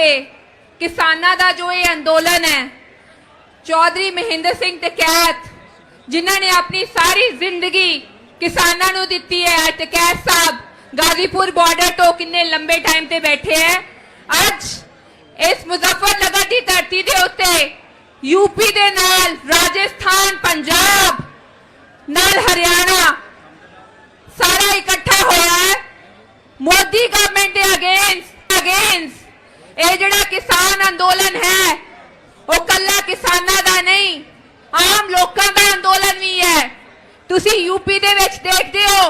उत्ते किसानां दा जो ये अंदोलन है, चौधरी महेंद्र सिंह टिकैत जिन्हां ने अपनी सारी जिंदगी किसानां नूं दित्ती है। टिकैत साहब गाजीपुर बॉर्डर तो किन्ने लंबे टाइम ते बैठे हैं। अज इस मुजफ्फरनगर की धरती दे उत्ते यूपी दे नाल राजस्थान, पंजाब नाल हरियाणा सारा इकट्ठा होया है मोदी गवर्नमेंट दे अगेंस्ट ये जिहड़ा किसान अंदोलन है वो कल्ला किसानां दा नहीं, आम लोकां दा अंदोलन भी है। तुसी यूपी दे विच देखदे हो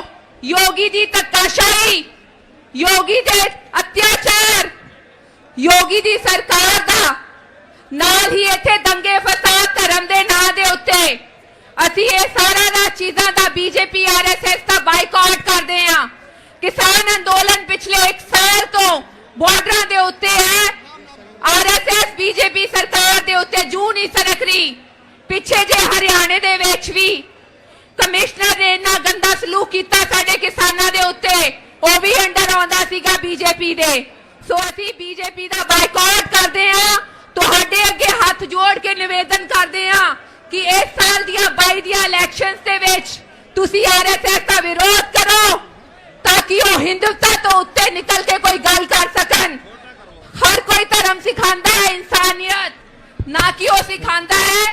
योगी दी धक्काशाही, योगी दे अत्याचार, योगी दी सरकार दा नाल ही इत्थे दंगे फसाद धर्म दे नां दे उत्ते असीं ये सारा दा चीज़ां दा बीजेपी आरएसएस दा बाइकआउट करदे हां। किसान अंदोलन पिछले 1 साल तो बॉर्डर दे उत्ते है। आरएसएस बीजेपी सरकार दे उत्ते जू नहीं सरक रही। पिछे जे हरियाणे दे विच भी कमिश्नर ने इन्ना गंदा सलूक कीता साडे किसानां दे उत्ते, वो भी अंडर आउंदा सीगा बीजेपी दे। सो असीं बीजेपी दा बाइकआउट करदे हां, तुहाडे अगे हथ जोड़ के निवेदन करदे हां कि इस साल दियां 22 दियां इलैक्शनस दे विच तुसीं आरएसएस दा विरोध करो ताकि वो हिंदुत्व तो उत्ते निकल के कोई गल कर सकन। हर कोई धर्म सिखांदा है इंसानियत, ना कि वो सिखांदा है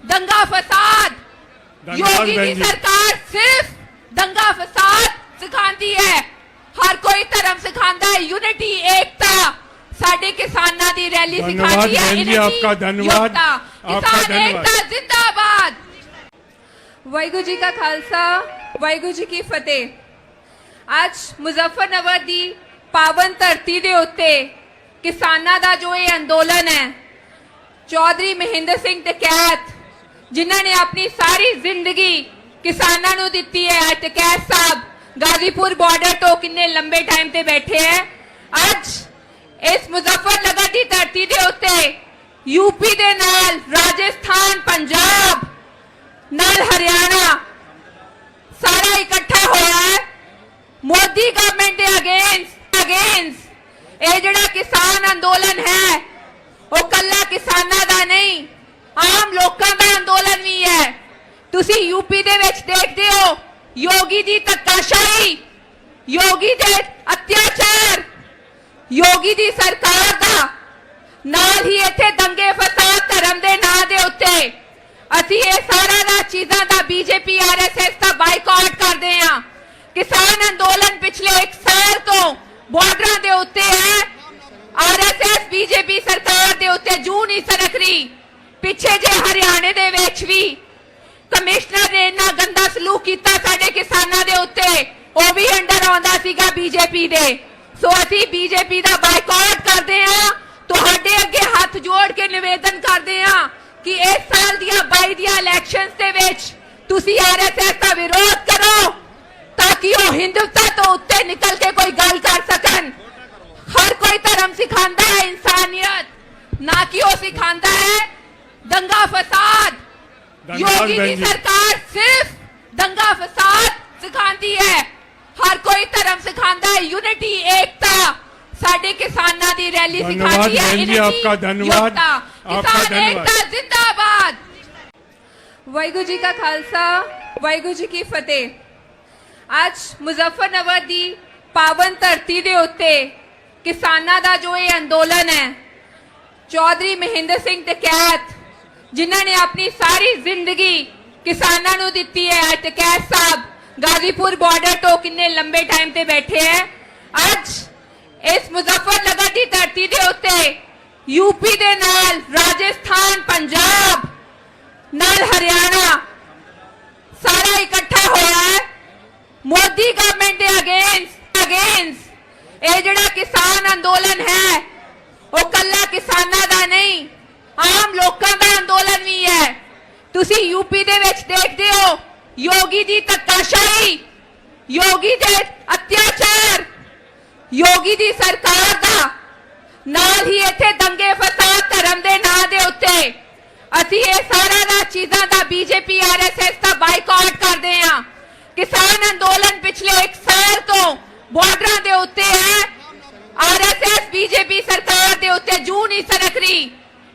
दंगा फसाद। योगी की सरकार सिर्फ दंगा फसाद सिखाती है, हर कोई धर्म सिखांदा है यूनिटी, एकता। साडे किसानां दी रैली सिखाती है यूनिटी, आपका धन्यवाद, किसान एकता जिंदाबाद। वाहिगुरू जी का खालसा, वाहिगुरू जी की फतेह। आज मुजफ्फरनगर दी पावन धरती दे उत्ते किसानां दा जो ये अंदोलन है, चौधरी महेंद्र सिंह टिकैत जिन्हां ने अपनी सारी जिंदगी किसानां नूं दित्ती है। टिकैत साहब गाजीपुर बॉर्डर तो किन्ने लंबे टाइम ते बैठे हैं। अज इस मुजफ्फरनगर की धरती दे उत्ते यूपी दे नाल राजस्थान, पंजाब नाल हरियाणा सारा इकट्ठा होया है मोदी गवर्नमेंट दे अगेंस्ट। ये जिहड़ा किसान अंदोलन है वो कल्ला किसानां दा नहीं, आम लोकां दा अंदोलन भी है। तुसी यूपी दे विच देखदे हो योगी दी धक्काशाही, योगी दे अत्याचार, योगी दी सरकार दा नाल ही इत्थे दंगे फसाद धर्म दे नां दे उत्ते असीं ये सारा दा चीज़ां दा बीजेपी आरएसएस दा बाइकआउट करदे हां। किसान अंदोलन पिछले 1 साल तो बॉर्डर दे उत्ते है। आरएसएस बीजेपी सरकार दे उत्ते जू नहीं सरक रही। पिछे जे हरियाणे दे विच भी कमिश्नर ने इन्ना गंदा सलूक कीता साडे किसानां दे उत्ते, वो भी अंडर आउंदा सीगा बीजेपी दे। सो असीं बीजेपी दा बाइकआउट करदे हां, तुहाडे अगे हथ जोड़ के निवेदन करदे हां कि इस साल दियां 22 दियां इलैक्शनस दे विच तुसीं आरएसएस दा विरोध करो ताकि वो हिंदुत्व तो उत्ते निकल के कोई गल कर सकन। हर कोई धर्म सिखांदा है इंसानियत, ना कि वो सिखांदा है दंगा फसाद। योगी की सरकार सिर्फ दंगा फसाद सिखाती है, हर कोई धर्म सिखांदा है यूनिटी, एकता। साडे किसानां दी रैली सिखाती है यूनिटी, आपका धन्यवाद, किसान एकता जिंदाबाद। वाहिगुरू जी का खालसा, वाहिगुरू जी की फतेह। आज मुजफ्फरनगर दी पावन धरती दे उत्ते किसानां दा जो ये अंदोलन है, चौधरी महेंद्र सिंह टिकैत जिन्हां ने अपनी सारी जिंदगी किसानां नूं दित्ती है। टिकैत साहब गाजीपुर बॉर्डर तो किन्ने लंबे टाइम ते बैठे हैं। अज इस मुजफ्फरनगर की धरती दे उत्ते यूपी दे नाल राजस्थान, पंजाब नाल हरियाणा सारा इकट्ठा होया है मोदी गवर्नमेंट दे अगेंस्ट। ये जिहड़ा किसान अंदोलन है वो कल्ला किसानां दा नहीं, आम लोकां दा अंदोलन भी है। तुसी यूपी दे विच देखदे हो योगी दी धक्काशाही, योगी दे अत्याचार, योगी दी सरकार दा नाल ही इत्थे दंगे फसाद धर्म दे नां दे उत्ते असीं ये सारा दा चीज़ां दा बीजेपी आरएसएस दा बाइकआउट करदे हां। किसान अंदोलन पिछले 1 साल तो बॉर्डर दे उत्ते है। आरएसएस बीजेपी सरकार दे उत्ते ਸਨਖਰੀ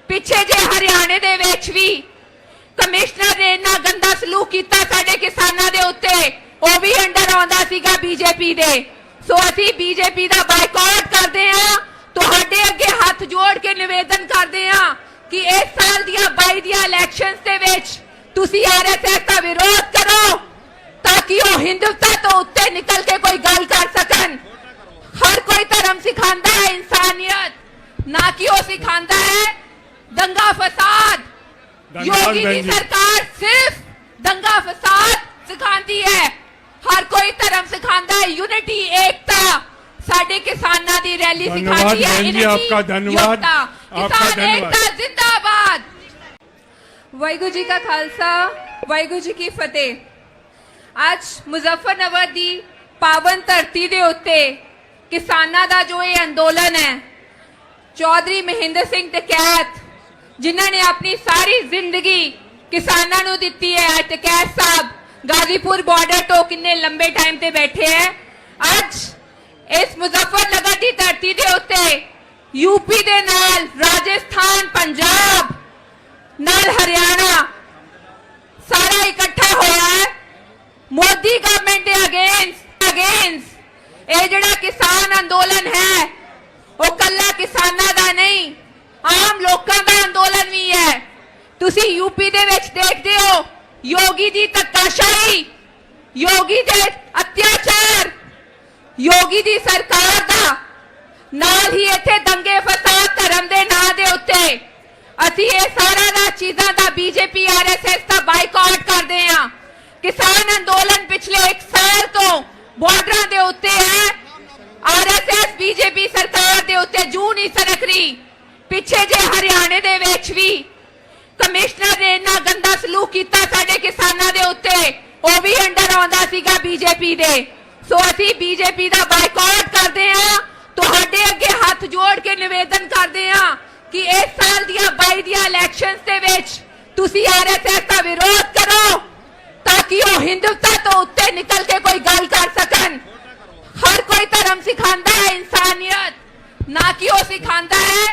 ਪਿੱਛੇ ਜੇ ਹਰਿਆਣੇ ਦੇ ਵਿੱਚ ਵੀ ਕਮਿਸ਼ਨਰ ਨੇ ਇੰਨਾ ਗੰਦਾ ਸਲੂਕ ਕੀਤਾ ਸਾਡੇ ਕਿਸਾਨਾਂ ਦੇ ਉੱਤੇ, ਉਹ ਵੀ ਅੰਡਰ ਆਉਂਦਾ ਸੀਗਾ ਬੀਜੇਪੀ ਦੇ। ਸੋ ਅਸੀਂ ਬੀਜੇਪੀ ਦਾ ਬਾਈਕਾਟ ਕਰਦੇ ਹਾਂ, ਤੁਹਾਡੇ ਅੱਗੇ ਹੱਥ ਜੋੜ ਕੇ ਨਿਵੇਦਨ ਕਰਦੇ ਹਾਂ ਕਿ ਇਸ ਸਾਲ ਦੀਆਂ 22 ਦੀਆਂ ਇਲੈਕਸ਼ਨਸ ਦੇ ਵਿੱਚ ਤੁਸੀਂ ਆਰਐਸਐਸ ਦਾ ਵਿਰੋਧ ਕਰੋ ਤਾਂ ਕਿ ਉਹ ਹਿੰਦੁਸਤਾਨ ਤੋਂ ਉੱਤੇ ਨਿਕਲ ਕੇ ਕੋਈ ਗੱਲ ਕਰ ਸਕਣ। ਹਰ ਕੋਈ ਧਰਮ ਸਿਖਾਉਂਦਾ ਹੈ ਇਨਸਾਨੀਅਤ, ਨਾ ਕਿ ਉਹ ਸਿਖਾਉਂਦਾ ਹੈ दंगा फसाद। योगी की सरकार सिर्फ दंगा फसाद सिखाती है, हर कोई धर्म सिखाता है यूनिटी एकता। साडे किसानां दी रैली सिखाती है धन्यवाद आपका, धन्यवाद आपका, किसान एकता जिंदाबाद। वाहिगुरू जी का खालसा वाहिगुरू जी की फतेह। आज मुजफ्फरनगर दी पावन धरती दे उत्ते किसानां दा जो ये अंदोलन है, चौधरी महेंद्र सिंह टकैत जिन्होंने अपनी सारी जिंदगी किसानों को दी है, टकैत साहब गाजीपुर बॉर्डर तो किन्ने लंबे टाइम ते बैठे हैं। आज इस मुजफ्फरनगर की धरती के उत्ते यूपी दे नाल राजस्थान, पंजाब नाल हरियाणा सारा इकट्ठा होया है मोदी गवर्नमेंट के अगेंस्ट। ये जिहड़ा किसान अंदोलन है वो कल्ला किसानां दा नहीं, आम लोकां दा अंदोलन भी है। तुसी यूपी दे विच देखदे हो योगी दी धक्काशाही, योगी दे अत्याचार, योगी दी सरकार दा नाल ही इत्थे दंगे फसाद धर्म दे नां दे उत्ते असीं ये सारा दा चीज़ां दा बीजेपी आरएसएस दा बाइकाट करदे हां। किसान अंदोलन पिछले 1 साल तो बॉर्डरां दे उत्ते है, आरएसएस बीजेपी सरकार दे उत्ते जूं नहीं सरक रही। पिछे जे हरियाणे दे विच भी कमिश्नर ने इन्ना गंदा सलूक किया साडे किसानां दे उत्ते, वो भी अंडर आउंदा सीगा बीजेपी दे। सो असीं बीजेपी दा बाइकाट करदे हां, तुहाडे अगे हथ जोड़ के निवेदन करदे हां कि इस साल दियां 22 दियां इलैक्शनस दे विच तुसीं आरएसएस दा विरोध करो ताकि वो हिंदुस्तान तो उत्ते निकल के कोई गल कर सकन। हर कोई धर्म सिखाता है इंसानियत, ना कि वो सिखाता है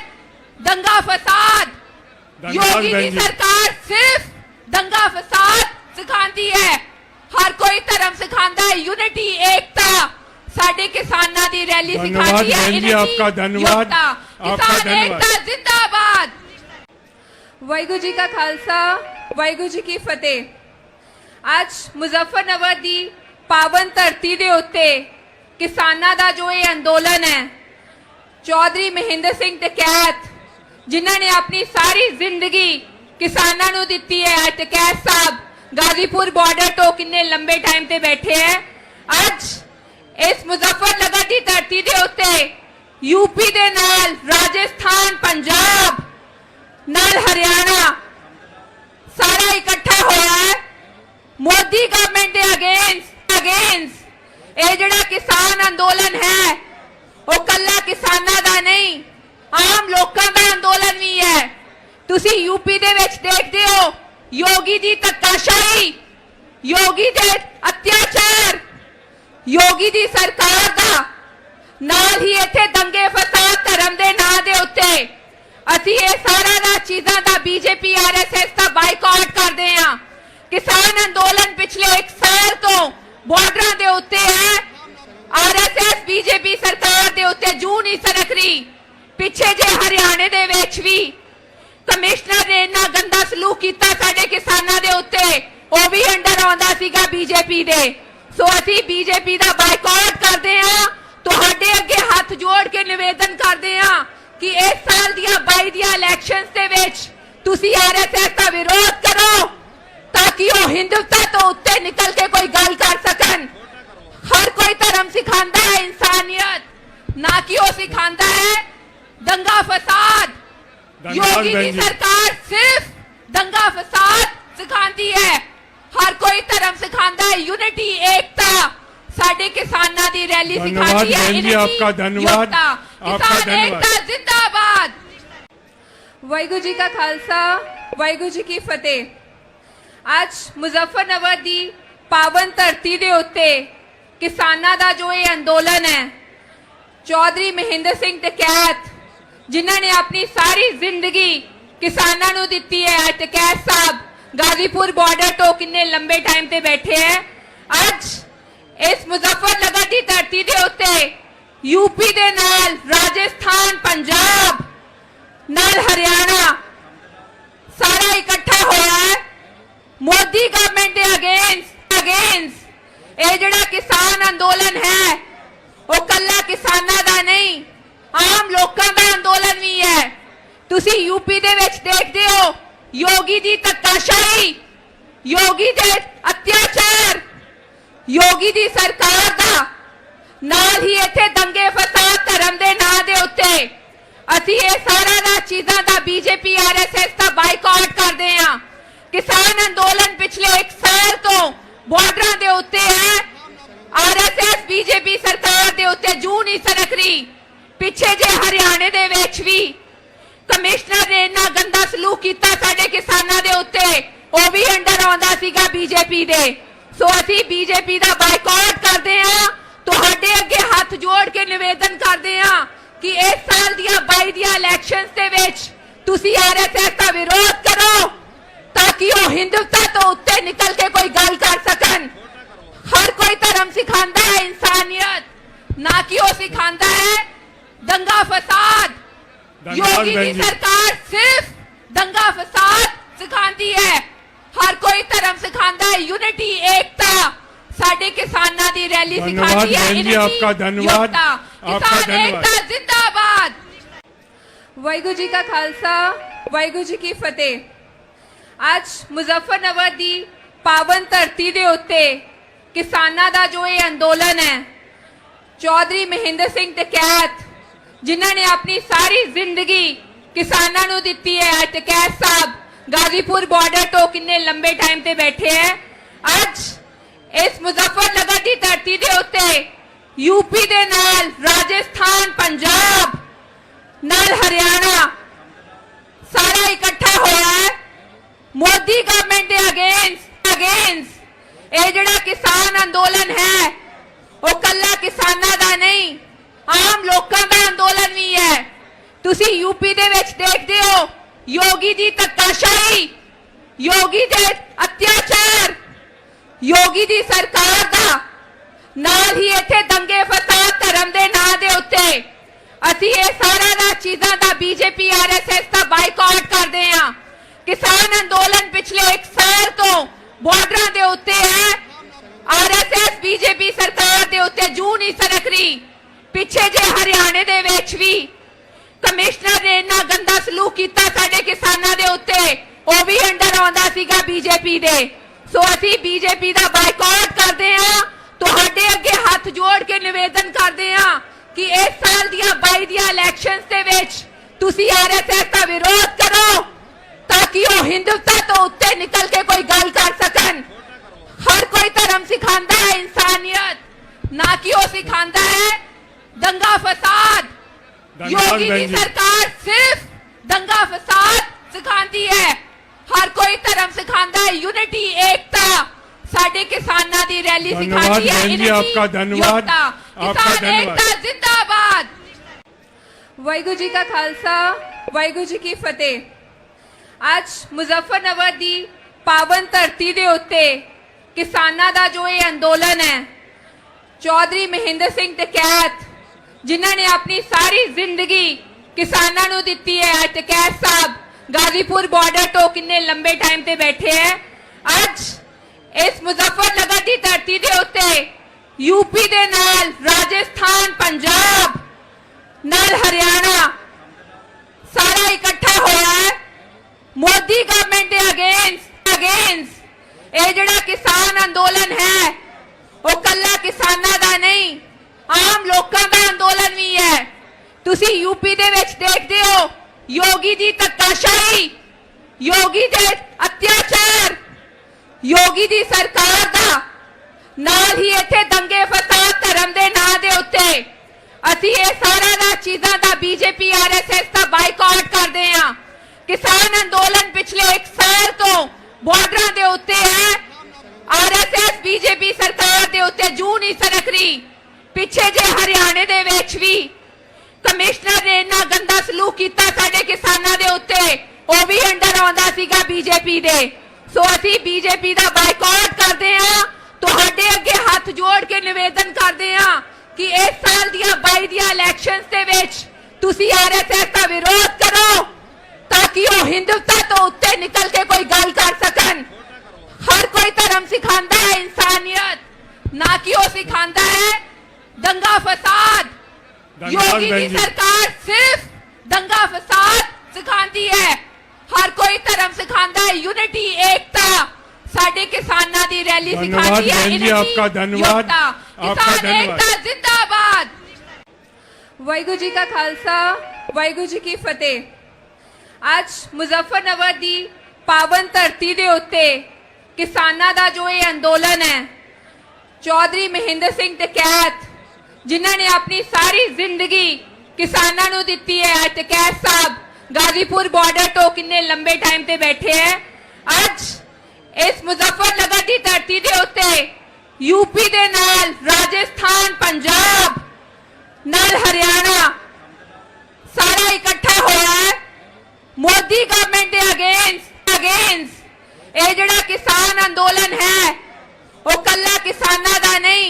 दंगा फसाद। योगी की सरकार सिर्फ दंगा फसाद सिखाती है, हर कोई धर्म सिखाता है यूनिटी एकता। साडे किसानां दी रैली सिखाती है यूनिटी आपका, धन्यवाद आपका, किसान एकता जिंदाबाद। वाहिगुरू जी का खालसा वाहिगुरू जी की फतेह। आज मुजफ्फरनगर दी पावन धरती दे उत्ते किसानां दा जो ये अंदोलन है, चौधरी महेंद्र सिंह टकैत जिन्होंने अपनी सारी जिंदगी किसानों को दी है, टकैत साहब गाजीपुर बॉर्डर तो किन्ने लंबे टाइम ते बैठे हैं। आज इस मुजफ्फरनगर की धरती के उत्ते यूपी दे नाल राजस्थान, पंजाब नाल हरियाणा सारा इकट्ठा होया है मोदी गवर्नमेंट के अगेंस्ट। ये जिहड़ा किसान अंदोलन है वो कल्ला किसानां दा नहीं, आम लोकां दा अंदोलन भी है। तुसी यूपी दे विच देखदे हो योगी दी धक्काशाही, योगी दे अत्याचार, योगी दी सरकार दा नाल ही इत्थे दंगे फसाद धर्म दे नां दे उत्ते असीं ये सारा दा चीज़ां दा बीजेपी आरएसएस दा बाइकाट करदे हां। किसान अंदोलन पिछले 1 साल तो बॉर्डरां दे उत्ते है, आरएसएस बीजेपी सरकार दे उत्ते जूं नहीं सरक रही। पिछे जे हरियाणे दे विच भी कमिश्नर ने इन्ना गंदा सलूक किया साडे किसानां दे उत्ते, वो भी अंडर आउंदा सीगा बीजेपी दे। सो असीं बीजेपी दा बाइकाट करदे हां, तुहाडे अगे हथ जोड़ के निवेदन करदे हां कि इस साल दियां 22 दियां इलैक्शनस दे विच तुसीं आरएसएस दा विरोध करो ताकि वो हिंदुस्तान तो उत्ते निकल के कोई गल कर सकन। हर कोई धर्म सिखाता है इंसानियत, ना कि वो सिखाता है दंगा फसाद। योगी की सरकार सिर्फ दंगा फसाद सिखाती है, हर कोई धर्म सिखाता है यूनिटी एकता। साडे किसानां दी रैली सिखाती है यूनिटी आपका, धन्यवाद आपका, किसान एकता जिंदाबाद। वाहिगुरू जी का खालसा वाहिगुरू जी की फतेह। आज मुजफ्फरनगर दी पावन धरती दे उत्ते किसानां दा जो ये अंदोलन है, चौधरी महेंद्र सिंह टकैत ਜਿਨ੍ਹਾਂ ਨੇ ਆਪਣੀ ਸਾਰੀ ਜ਼ਿੰਦਗੀ ਕਿਸਾਨਾਂ ਨੂੰ ਦਿੱਤੀ ਹੈ। ਅੱਜ ਕੈਸ ਸਾਹਿਬ गाजीपुर बॉर्डर तो किन्ने लंबे टाइम ते बैठे हैं। आज इस मुजफ्फरनगर की धरती दे उत्ते यूपी दे नाल राजस्थान पंजाब नाल हरियाणा सारा इकट्ठा होया है मोदी गवर्नमेंट दे अगेंस्ट ये जिहड़ा किसान अंदोलन है वो कल्ला किसानां दा नहीं आम लोकां दा अंदोलन भी है। तुसी यूपी दे विच देखदे हो योगी दी धक्काशाही योगी दे अत्याचार योगी दी सरकार दा नाल ही इत्थे दंगे फसाद धर्म दे नां दे उत्ते असीं ये सारा दा चीज़ां दा बीजेपी आरएसएस दा बाइकआउट करदे हां। किसान अंदोलन पिछले 1 साल तो बॉर्डरां दे उत्ते है। आरएसएस बीजेपी सरकार दे उत्ते जूं नहीं सरक रही। पिछे जे हरियाणे दे विच भी कमिश्नर ने इन्ना गंदा सलूक किया साडे किसानां दे उत्ते वो भी अंडर आउंदा सीगा बीजेपी दे। सो असीं बीजेपी दा बाइकआउट करदे हां। तुहाडे अगे हाथ जोड़ के निवेदन करदे हां कि इस साल दियां 22 दियां इलैक्शनस दे विच तुसीं आरएसएस दा विरोध करो ताकि वो हिंदुत्व तो उत्ते निकल के कोई गल कर सकन। हर कोई धर्म सिखांदा है इंसानियत, ना कि वो सिखांदा है दंगा फसाद। योगी की सरकार सिर्फ दंगा फसाद सिखाती है। हर कोई धर्म सिखाता है यूनिटी एकता। साडे किसानां दी रैली सिखाती है बहन जी, आपका धन्यवाद। आपका किसान धन्यवाद। एकता जिंदाबाद। वाहिगुरू जी का खालसा वाहिगुरू जी की फतेह। आज मुजफ्फरनगर दी पावन धरती दे उत्ते किसानां दा जो ये अंदोलन है चौधरी महेंद्र सिंह टिकैत जिन्हों ने अपनी सारी जिंदगी किसानों को दिती है। आज कैस साहब गाजीपुर बॉर्डर तो किन्ने लंबे टाइम ते बैठे हैं। आज इस मुजफ्फरनगर की धरती दे उत्ते यूपी दे नाल राजस्थान पंजाब नाल हरियाणा सारा इकट्ठा होया है मोदी गवर्नमेंट दे अगेंस्ट ये जिहड़ा किसान अंदोलन है वो कल्ला किसानां दा नहीं आम लोकां दा अंदोलन भी है। तुसी यूपी दे विच देखदे हो योगी दी धक्काशाही योगी दे अत्याचार योगी दी सरकार दा नाल ही इत्थे दंगे फसाद धर्म दे नां दे उत्ते असीं ये सारा दा चीज़ां दा बीजेपी आरएसएस दा बाइकआउट करदे हां। किसान अंदोलन पिछले 1 साल तो बॉर्डरां दे उत्ते है। आरएसएस बीजेपी सरकार दे उत्ते जूं नहीं सरक रही। पिछे जे हरियाणे दे विच भी कमिश्नर ने इन्ना गंदा सलूक किया साडे किसानां दे उत्ते वो भी अंडर आउंदा सीगा बीजेपी दे। सो असीं बीजेपी दा बाइकआउट करदे हां। तुहाडे अगे हाथ जोड़ के निवेदन करदे हां कि इस साल दियां 22 दियां इलैक्शनस दे विच तुसीं आरएसएस दा विरोध करो ताकि वो हिंदुत्व तो उत्ते निकल के कोई गल कर सकन। हर कोई धर्म सिखांदा है इंसानियत, ना कि वो सिखांदा है दंगा फसाद। योगी की सरकार सिर्फ दंगा फसाद सिखाती है। हर कोई धर्म सिखाता है यूनिटी एकता। साडे किसानां दी रैली सिखाती है बहन जी, आपका धन्यवाद। आपका किसान धन्यवाद। एकता जिंदाबाद। वाहिगुरू जी का खालसा वाहिगुरू जी की फतेह। आज मुजफ्फरनगर दी पावन धरती दे उत्ते किसानां दा जो ये अंदोलन है चौधरी महेंद्र सिंह टिकैत जिन्हों ने अपनी सारी जिंदगी किसानों को दिती है। आज कैस साहब गाजीपुर बॉर्डर तो किन्ने लंबे टाइम ते बैठे हैं। आज इस मुजफ्फरनगर की धरती दे उत्ते यूपी दे नाल राजस्थान पंजाब नाल हरियाणा सारा इकट्ठा होया है मोदी गवर्नमेंट दे अगेंस्ट ये जिहड़ा किसान अंदोलन है वो कल्ला किसानां दा नहीं आम लोकां दा अंदोलन भी है। तुसी यूपी दे विच देखदे हो योगी दी धक्काशाही योगी दे अत्याचार योगी दी सरकार दा नाल ही इत्थे दंगे फसाद धर्म दे नां दे उत्ते असीं ये सारा दा चीज़ां दा बीजेपी आरएसएस दा बाइकआउट करदे हां। किसान अंदोलन पिछले 1 साल तो बॉर्डरां दे उत्ते है। आरएसएस बीजेपी सरकार दे उत्ते जूं नहीं सरक रही। पिछे जे हरियाणे दे विच भी कमिश्नर ने इन्ना गंदा सलूक ਕਿਸਾਨਾਂ ਦੇ ਉੱਤੇ ਉਹ ਵੀ ਅੰਡਰ ਆਉਂਦਾ ਸੀਗਾ ਬੀਜੇਪੀ ਦੇ। ਸੋ ਅਸੀਂ ਬੀਜੇਪੀ ਦਾ ਬਾਈਕਾਟ ਕਰਦੇ ਹਾਂ। ਤੁਹਾਡੇ ਅੱਗੇ ਹੱਥ ਜੋੜ ਕੇ ਨਿਵੇਦਨ ਕਰਦੇ ਹਾਂ ਕਿ ਇਸ ਸਾਲ ਦੀਆਂ 22 ਦੀਆਂ ਇਲੈਕਸ਼ਨਸ ਦੇ ਵਿੱਚ ਤੁਸੀਂ ਆਰਐਸਐਸ ਦਾ ਵਿਰੋਧ ਕਰੋ ਤਾਂ ਕਿ ਉਹ ਹਿੰਦੂਤਾ ਤੋਂ ਉੱਤੇ ਨਿਕਲ ਕੇ ਕੋਈ ਗੱਲ ਕਰ ਸਕਣ। हर कोई धर्म सिखाता है इंसानियत, ना कि वो सिखाता है दंगा फसाद। योगी की सरकार सिर्फ दंगा फसाद सिखाती है। हर कोई धर्म सिखाता है यूनिटी, एकता। साडे किसानां दी रैली सिखाती है धन्यवाद आपका, धन्यवाद आपका, किसान एकता जिंदाबाद। वाहिगुरू जी का खालसा, वाहिगुरू जी की फतेह। आज मुजफ्फरनगर दी पावन धरती दे उत्ते किसानां दा जो ये अंदोलन है, चौधरी महेंद्र सिंह टकैत जिन्हां ने अपनी सारी जिंदगी किसानां नूं दित्ती है। टकैत साहब गाजीपुर बॉर्डर तो किन्ने लंबे टाइम ते बैठे हैं। अज इस मुजफ्फरनगर दी धरती दे उत्ते यूपी दे नाल राजस्थान, पंजाब नाल हरियाणा सारा इकट्ठा होया है मोदी गवर्नमेंट दे अगेंस्ट। ਇਹ ਜਿਹੜਾ ਕਿਸਾਨ ਅੰਦੋਲਨ ਹੈ ਉਹ ਕੱਲਾ ਕਿਸਾਨਾਂ ਦਾ ਨਹੀਂ,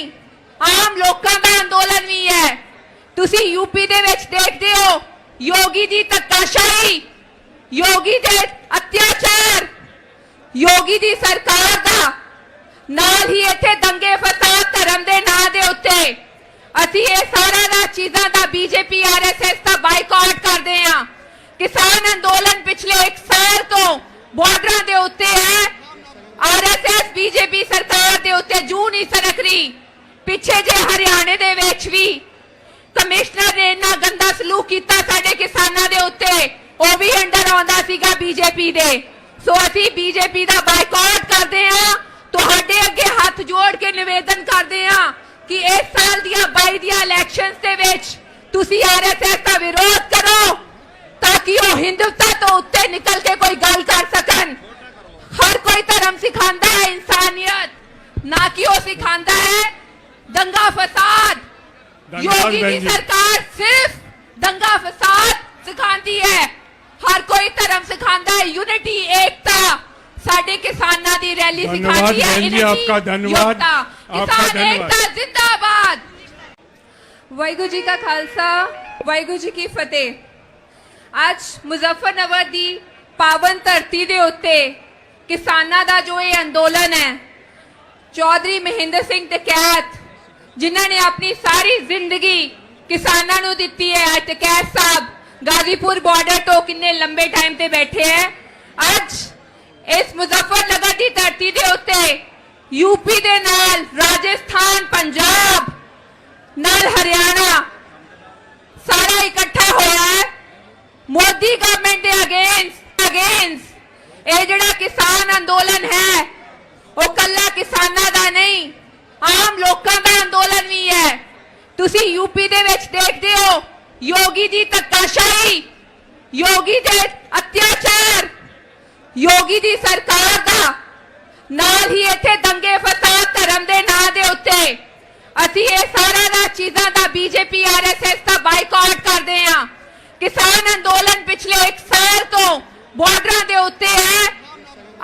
ਆਮ ਲੋਕਾਂ ਦਾ ਅੰਦੋਲਨ ਵੀ ਹੈ। ਤੁਸੀਂ ਯੂਪੀ ਦੇ ਵਿੱਚ ਦੇਖਦੇ ਹੋ ਯੋਗੀ ਦੀ ਧੱਕਾਸ਼ਾਹੀ, ਯੋਗੀ ਦੇ ਅਤਿਆਚਾਰ, ਯੋਗੀ ਦੀ ਸਰਕਾਰ ਦਾ, ਨਾਲ ਹੀ ਇੱਥੇ ਦੰਗੇ ਫਸਾਦ ਧਰਮ ਦੇ ਨਾਂ ਦੇ ਉੱਤੇ। ਅਸੀਂ ਇਹ ਸਾਰਾ ਚੀਜ਼ਾਂ ਦਾ ਬੀਜੇਪੀ ਆਰਐਸਐਸ ਦਾ ਬਾਈਕਾਟ ਕਰਦੇ ਹਾਂ। ਕਿਸਾਨ ਅੰਦੋਲਨ ਪਿਛਲੇ 1 ਸਾਲ ਤੋਂ ਬਾਰਡਰਾਂ ਦੇ ਉੱਤੇ ਹੈ। ਆਰਐਸਐਸ ਬੀਜੇਪੀ ਸਰਕਾਰ ਦੇ ਉੱਤੇ ਜੂੰ ਨਹੀਂ ਸਰਕ ਰਹੀ। ਪਿੱਛੇ ਜੇ ਹਰਿਆਣੇ ਦੇ ਵਿੱਚ ਵੀ ਕਮਿਸ਼ਨਰ ਨੇ ਇੰਨਾ ਗੰਦਾ ਸਲੂਕ ਕੀਤਾ ਸਾਡੇ ਕਿਸਾਨਾਂ ਦੇ ਉੱਤੇ, ਉਹ ਵੀ ਅੰਡਰ ਆਉਂਦਾ ਸੀਗਾ ਬੀਜੇਪੀ ਦੇ। ਸੋ ਅਸੀਂ ਬੀਜੇਪੀ ਦਾ ਬਾਈਕਾਟ ਕਰਦੇ ਹਾਂ। ਤੁਹਾਡੇ ਅੱਗੇ ਹੱਥ ਜੋੜ ਕੇ ਨਿਵੇਦਨ ਕਰਦੇ ਹਾਂ ਕਿ ਇਸ ਸਾਲ ਦੀਆਂ 22 ਦੀਆਂ ਇਲੈਕਸ਼ਨਸ ਦੇ ਵਿੱਚ ਤੁਸੀਂ ਆਰਐਸਐਸ ਦਾ ਵਿਰੋਧ ਕਰੋ ਤਾਂ ਕਿ ਉਹ ਹਿੰਦੂਤਾ ਤੋਂ ਉੱਤੇ ਨਿਕਲ ਕੇ ਕੋਈ ਗੱਲ ਕਰ ਸਕਣ। हर कोई धर्म सिखाता है इंसानियत, ना कि वो सिखाता है दंगा फसाद। योगी की सरकार सिर्फ दंगा फसाद सिखाती है। हर कोई धर्म सिखाता है यूनिटी, एकता। साडे किसानां दी रैली सिखाती है यूनिटी, आपका धन्यवाद आपका, किसान एकता जिंदाबाद। वाहिगुरू जी का खालसा, वाहिगुरू जी की फतेह। आज मुजफ्फरनगर दी पावन धरती दे उत्ते किसानां दा जो ये अंदोलन है, चौधरी महेंद्र सिंह टकैत जिन्हां ने अपनी सारी जिंदगी किसानां नूं दित्ती है। टकैत साहब गाजीपुर बॉर्डर तो किन्ने लंबे टाइम ते बैठे हैं। अज इस मुजफ्फरनगर दी धरती दे उत्ते यूपी दे नाल राजस्थान, पंजाब नाल हरियाणा सारा इकट्ठा होया है मोदी गवर्नमेंट दे अगेंस्ट। ਇਹ ਜਿਹੜਾ ਕਿਸਾਨ ਅੰਦੋਲਨ ਹੈ ਉਹ ਕੱਲਾ ਕਿਸਾਨਾਂ ਦਾ ਨਹੀਂ, ਆਮ ਲੋਕਾਂ ਦਾ ਅੰਦੋਲਨ ਵੀ ਹੈ। ਤੁਸੀਂ ਯੂਪੀ ਦੇ ਵਿੱਚ ਦੇਖਦੇ ਹੋ ਯੋਗੀ ਦੀ ਧੱਕਾਸ਼ਾਹੀ, ਯੋਗੀ ਦੇ ਅਤਿਆਚਾਰ, ਯੋਗੀ ਦੀ ਸਰਕਾਰ ਦਾ, ਨਾਲ ਹੀ ਇੱਥੇ ਦੰਗੇ ਫਸਾਦ ਧਰਮ ਦੇ ਨਾਂ ਦੇ ਉੱਤੇ। ਅਸੀਂ ਇਹ ਸਾਰਾ ਚੀਜ਼ਾਂ ਦਾ ਬੀਜੇਪੀ ਆਰਐਸਐਸ ਦਾ ਬਾਈਕਾਟ ਕਰਦੇ ਹਾਂ। ਕਿਸਾਨ ਅੰਦੋਲਨ ਪਿਛਲੇ 1 ਸਾਲ ਤੋਂ ਬਾਰਡਰਾਂ ਦੇ ਉੱਤੇ ਹੈ।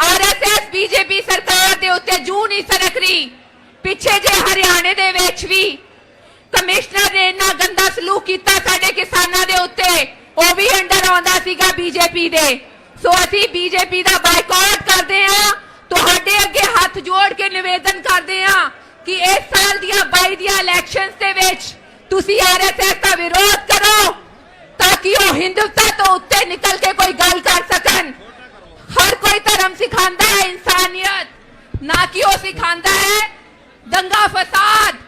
ਆਰਐਸਐਸ ਬੀਜੇਪੀ ਸਰਕਾਰ ਦੇ ਉੱਤੇ ਜੂੰ ਨਹੀਂ ਸਰਕ ਰਹੀ। ਪਿੱਛੇ ਜੇ ਹਰਿਆਣੇ ਦੇ ਵਿੱਚ ਵੀ ਕਮਿਸ਼ਨਰ ਨੇ ਇੰਨਾ ਗੰਦਾ ਸਲੂਕ ਕੀਤਾ ਸਾਡੇ ਕਿਸਾਨਾਂ ਦੇ ਉੱਤੇ, ਉਹ ਵੀ ਅੰਡਰ ਆਉਂਦਾ ਸੀਗਾ ਬੀਜੇਪੀ ਦੇ। ਸੋ ਅਸੀਂ ਬੀਜੇਪੀ ਦਾ ਬਾਈਕਾਟ ਕਰਦੇ ਹਾਂ। ਤੁਹਾਡੇ ਅੱਗੇ ਹੱਥ ਜੋੜ ਕੇ ਨਿਵੇਦਨ ਕਰਦੇ ਹਾਂ ਕਿ ਇਸ ਸਾਲ ਦੀਆਂ 22 ਦੀਆਂ ਇਲੈਕਸ਼ਨਸ ਦੇ ਵਿੱਚ ਤੁਸੀਂ ਆਰਐਸਐਸ ਦਾ ਵਿਰੋਧ ਕਰੋ ਤਾਂ ਕਿ ਉਹ ਹਿੰਦੂਤਾ ਤੋਂ ਉੱਤੇ ਨਿਕਲ ਕੇ ਕੋਈ ਗੱਲ ਕਰ ਸਕਣ। हर कोई धर्म सिखाता है इंसानियत, ना कि वो सिखाता है दंगा फसाद।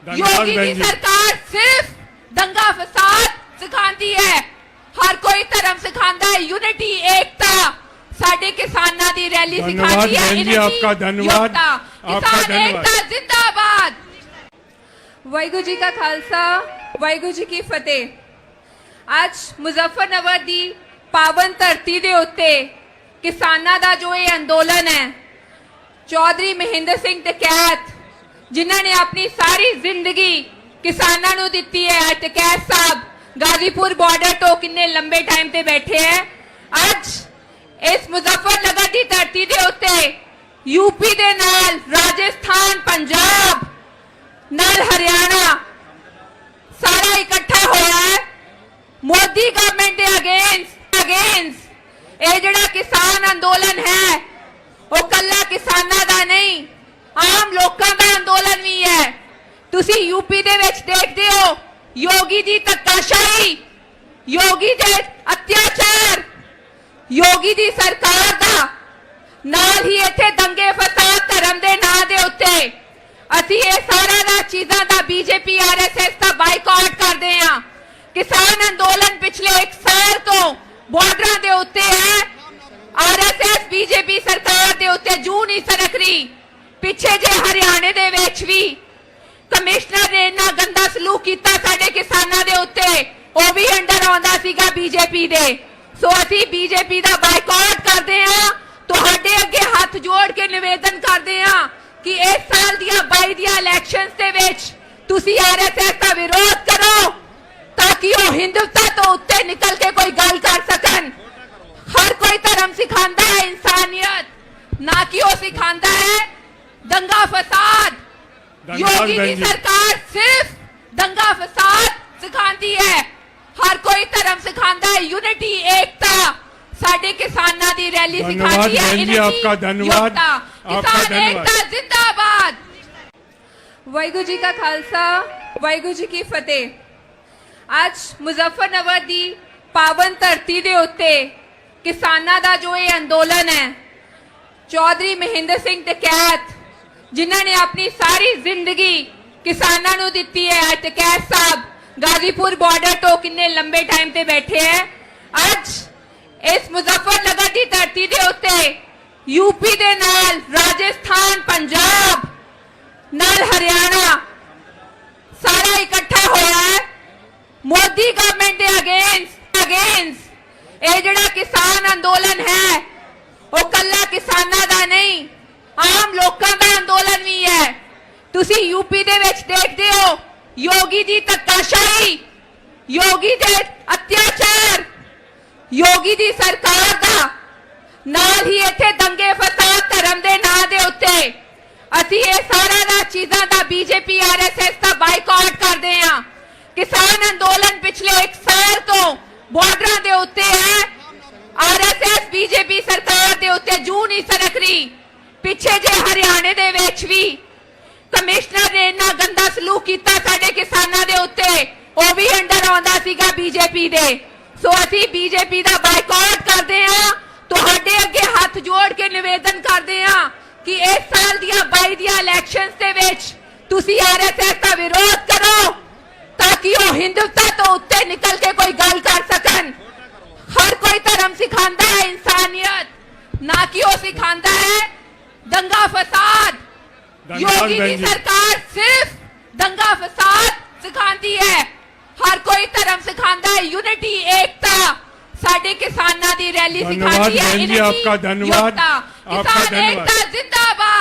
योगी की सरकार सिर्फ दंगा फसाद सिखाती है। हर कोई धर्म सिखाता है यूनिटी, एकता। साडे किसानां दी रैली सिखाती है यूनिटी, आपका, धन्यवाद आपका, किसान एकता जिंदाबाद। वाहिगुरू जी का खालसा, वाहिगुरू जी की फतेह। आज मुजफ्फरनगर दी पावन धरती दे उत्ते किसानां दा जो ये अंदोलन है, चौधरी महेंद्र सिंह टकैत जिन्हां ने अपनी सारी जिंदगी किसानां नूं दित्ती है। टकैत साहब गाजीपुर बॉर्डर तो किन्ने लंबे टाइम ते बैठे हैं। ਅੱਜ ਇਸ ਮੁਜ਼ੱਫਰਨਗਰ ਦੀ ਧਰਤੀ ਦੇ ਉੱਤੇ यूपी ਦੇ ਨਾਲ ਰਾਜਸਥਾਨ, ਪੰਜਾਬ ਨਾਲ ਹਰਿਆਣਾ ਸਾਰਾ ਇਕੱਠਾ ਹੋਇਆ ਹੈ ਮੋਦੀ ਗਵਰਨਮੈਂਟ ਦੇ ਅਗੇਂस्ट ਇਹ ਜਿਹੜਾ ਕਿਸਾਨ ਅੰਦੋਲਨ ਹੈ ਉਹ ਕੱਲਾ ਕਿਸਾਨਾਂ ਦਾ ਨਹੀਂ, ਆਮ ਲੋਕਾਂ ਦਾ ਅੰਦੋਲਨ ਵੀ ਹੈ। ਤੁਸੀਂ यूपी ਦੇ ਵਿੱਚ ਦੇਖਦੇ ਹੋ योगी ਦੀ ਧੱਕਾਸ਼ਾਹੀ, योगी ਦੇ ਅਤਿਆਚਾਰ, योगी ਦੀ ਸਰਕਾਰ ਦਾ ਨਾਲ ਹੀ ਇੱਥੇ ਦੰਗੇ ਫਸਾਦ ਧਰਮ ਦੇ ਨਾਂ ਦੇ ਉੱਤੇ ਅਸੀਂ ਇਹ ਸਾਰਾ ਚੀਜ਼ਾਂ ਦਾ ਬੀਜੇਪੀ ਆਰਐਸਐਸ ਦਾ ਬਾਈਕਾਟ ਕਰਦੇ ਹਾਂ। ਕਿਸਾਨ ਅੰਦੋਲਨ ਪਿਛਲੇ 1 ਸਾਲ ਤੋਂ ਬਾਰਡਰਾਂ ਦੇ ਉੱਤੇ ਹੈ। ਆਰਐਸਐਸ ਬੀਜੇਪੀ ਸਰਕਾਰ ਦੇ ਉੱਤੇ ਜੂੰ ਨਹੀਂ ਸਰਕ ਰਹੀ। ਪਿੱਛੇ ਜੇ ਹਰਿਆਣੇ ਦੇ ਵਿੱਚ ਵੀ ਕਮਿਸ਼ਨਰ ਨੇ ਇੰਨਾ ਗੰਦਾ ਸਲੂਕ ਕੀਤਾ ਸਾਡੇ ਕਿਸਾਨਾਂ ਦੇ ਉੱਤੇ, ਉਹ ਵੀ ਅੰਡਰ ਆਉਂਦਾ ਸੀਗਾ ਬੀਜੇਪੀ ਦੇ। ਸੋ ਅਸੀਂ ਬੀਜੇਪੀ ਦਾ ਬਾਈਕਾਟ ਕਰਦੇ ਹਾਂ। ਤੁਹਾਡੇ ਅੱਗੇ ਹੱਥ ਜੋੜ ਕੇ ਨਿਵੇਦਨ ਕਰਦੇ ਹਾਂ ਕਿ ਇਸ ਸਾਲ ਦੀਆਂ 22 ਦੀਆਂ ਇਲੈਕਸ਼ਨਸ ਦੇ ਵਿੱਚ ਤੁਸੀਂ ਆਰਐਸਐਸ ਦਾ ਵਿਰੋਧ ਕਰੋ ਤਾਂ ਕਿ ਉਹ ਹਿੰਦੂਤਾ ਤੋਂ ਉੱਤੇ ਨਿਕਲ ਕੇ ਕੋਈ ਗੱਲ ਕਰ ਸਕਣ। ਹਰ ਕੋਈ ਧਰਮ ਸਿਖਾਉਂਦਾ ਹੈ ਇਨਸਾਨੀਅਤ, ਨਾ ਕਿ ਉਹ ਸਿਖਾਉਂਦਾ ਹੈ ਦੰਗਾ ਫਸਾਦ। योगी की सरकार सिर्फ दंगा फसाद सिखाती है, हर कोई धर्म सिखाता है यूनिटी, एकता। साडे किसानां दी रैली सिखाती है धन्यवाद आपका, धन्यवाद आपका, किसान धन्यवाद। एकता जिंदाबाद। वाहिगुरु जी का खालसा, वाहिगुरु जी की फतेह। आज मुजफ्फरनगर दी पावन धरती दे उत्ते किसानां दा जो ये अंदोलन है, चौधरी महेंद्र सिंह डकैत जिन्हों ने अपनी सारी जिंदगी किसानों को दी है, डकैत साहब गाजीपुर बॉर्डर तो किन्ने लंबे टाइम ते बैठे हैं। आज इस मुजफ्फरनगर की धरती दे उत्ते यूपी दे नाल राजस्थान, पंजाब नाल हरियाणा सारा इकट्ठा होया है मोदी गवर्नमेंट के अगेंस्ट। ये जिहड़ा किसान अंदोलन है वो कल्ला किसानां दा नहीं, आम लोगों का अंदोलन भी है। तुसी यूपी दे विच देखते हो योगी दी धक्काशाही, योगी दे अत्याचार, योगी दी सरकार दा ਨਾਲ ਹੀ ਇੱਥੇ ਦੰਗੇ ਫਸਾਦ ਧਰਮ ਦੇ ਨਾਂ ਦੇ ਉੱਤੇ ਅਸੀਂ ਇਹ ਸਾਰਾ ਚੀਜ਼ਾਂ ਦਾ ਬੀਜੇਪੀ ਆਰਐਸਐਸ ਦਾ ਬਾਈਕਾਟ ਕਰਦੇ ਹਾਂ। ਕਿਸਾਨ ਅੰਦੋਲਨ ਪਿਛਲੇ 1 ਸਾਲ ਤੋਂ ਬਾਰਡਰਾਂ ਦੇ ਉੱਤੇ ਹੈ। ਆਰਐਸਐਸ ਬੀਜੇਪੀ ਸਰਕਾਰ ਦੇ ਉੱਤੇ ਜੂੰ ਨਹੀਂ ਸਰਕ ਰਹੀ। ਪਿੱਛੇ ਜੇ ਹਰਿਆਣੇ ਦੇ ਵਿੱਚ ਵੀ ਕਮਿਸ਼ਨਰ ਨੇ ਇੰਨਾ ਗੰਦਾ ਸਲੂਕ ਕੀਤਾ ਸਾਡੇ ਕਿਸਾਨਾਂ ਦੇ ਉੱਤੇ, ਉਹ ਵੀ ਅੰਡਰ ਆਉਂਦਾ ਸੀਗਾ ਬੀਜੇਪੀ ਦੇ। ਸੋ ਅਸੀਂ ਬੀਜੇਪੀ ਦਾ ਬਾਈਕਾਟ ਕਰਦੇ ਹਾਂ। ਤੁਹਾਡੇ ਅੱਗੇ ਹੱਥ ਜੋੜ ਕੇ ਨਿਵੇਦਨ ਕਰਦੇ ਹਾਂ ਕਿ ਇਸ ਸਾਲ ਦੀਆਂ 22 ਦੀਆਂ ਇਲੈਕਸ਼ਨਸ ਦੇ ਵਿੱਚ ਤੁਸੀਂ ਆਰਐਸਐਸ ਦਾ ਵਿਰੋਧ ਕਰੋ ਤਾਂ ਕਿ ਉਹ ਹਿੰਦੂਤਾ ਤੋਂ ਉੱਤੇ ਨਿਕਲ ਕੇ ਕੋਈ ਗੱਲ ਕਰ ਸਕਣ। ਹਰ ਕੋਈ ਧਰਮ ਸਿਖਾਉਂਦਾ ਹੈ ਇਨਸਾਨੀਅਤ, ਨਾ ਕਿ ਉਹ ਸਿਖਾਉਂਦਾ ਹੈ दंगा फसाद। योगी की सरकार सिर्फ दंगा फसाद सिखाती है, हर कोई धर्म सिखाता है यूनिटी, एकता। साडे किसानां दी रैली सिखाती है आपका, धन्यवाद आपका, किसान धन्यवाद। एकता जिंदाबाद।